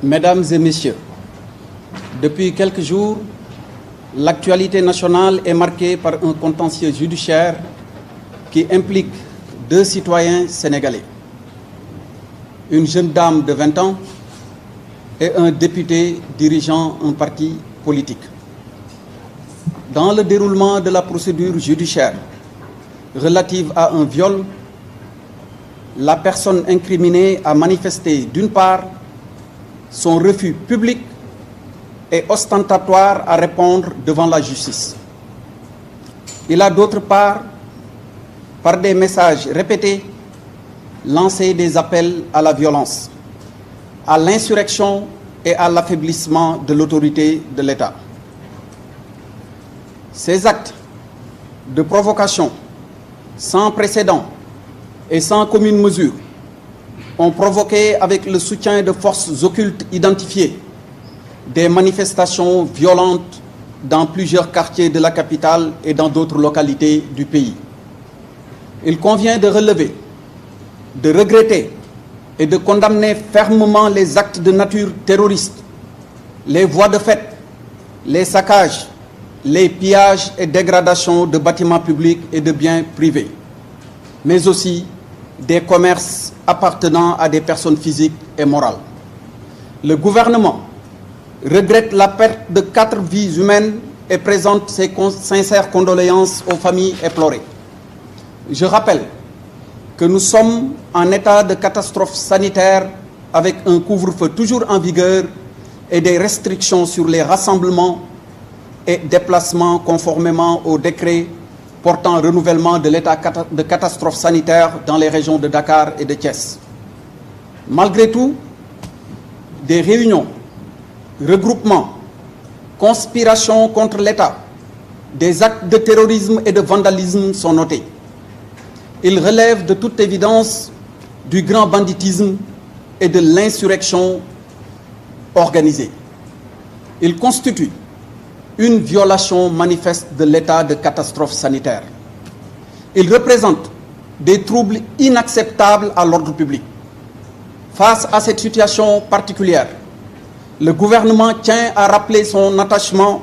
Mesdames et messieurs, depuis quelques jours, l'actualité nationale est marquée par un contentieux judiciaire qui implique deux citoyens sénégalais, une jeune dame de 20 ans et un député dirigeant un parti politique. Dans le déroulement de la procédure judiciaire relative à un viol, la personne incriminée a manifesté d'une part son refus public et ostentatoire à répondre devant la justice. Il a d'autre part, par des messages répétés, lancé des appels à la violence, à l'insurrection et à l'affaiblissement de l'autorité de l'État. Ces actes de provocation sans précédent et sans commune mesure ont provoqué, avec le soutien de forces occultes identifiées, des manifestations violentes dans plusieurs quartiers de la capitale et dans d'autres localités du pays. Il convient de relever, de regretter et de condamner fermement les actes de nature terroriste, les voies de fait, les saccages, les pillages et dégradations de bâtiments publics et de biens privés, mais aussi des commerces appartenant à des personnes physiques et morales. Le gouvernement regrette la perte de 4 vies humaines et présente ses sincères condoléances aux familles éplorées. Je rappelle que nous sommes en état de catastrophe sanitaire avec un couvre-feu toujours en vigueur et des restrictions sur les rassemblements et déplacements conformément au décret portant renouvellement de l'état de catastrophe sanitaire dans les régions de Dakar et de Thiès. Malgré tout, des réunions, regroupements, conspirations contre l'État, des actes de terrorisme et de vandalisme sont notés. Ils relèvent de toute évidence du grand banditisme et de l'insurrection organisée. Ils constituent une violation manifeste de l'état de catastrophe sanitaire. Ils représentent des troubles inacceptables à l'ordre public. Face à cette situation particulière, le gouvernement tient à rappeler son attachement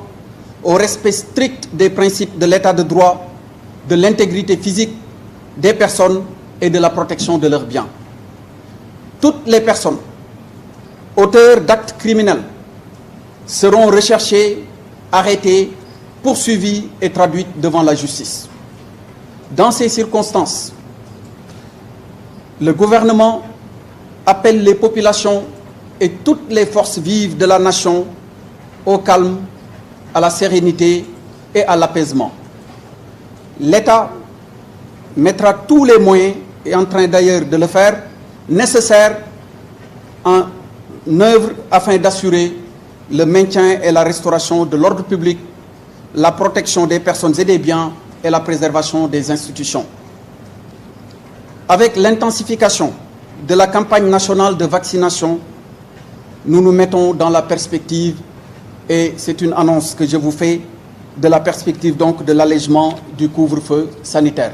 au respect strict des principes de l'état de droit, de l'intégrité physique des personnes et de la protection de leurs biens. Toutes les personnes auteurs d'actes criminels seront recherchées, arrêtées, poursuivies et traduites devant la justice. Dans ces circonstances, le gouvernement appelle les populations et toutes les forces vives de la nation au calme, à la sérénité et à l'apaisement. L'État mettra tous les moyens, et en train d'ailleurs de le faire, nécessaires en œuvre afin d'assurer le maintien et la restauration de l'ordre public, la protection des personnes et des biens et la préservation des institutions. Avec l'intensification de la campagne nationale de vaccination, nous nous mettons dans la perspective, et c'est une annonce que je vous fais, de la perspective donc de l'allègement du couvre-feu sanitaire.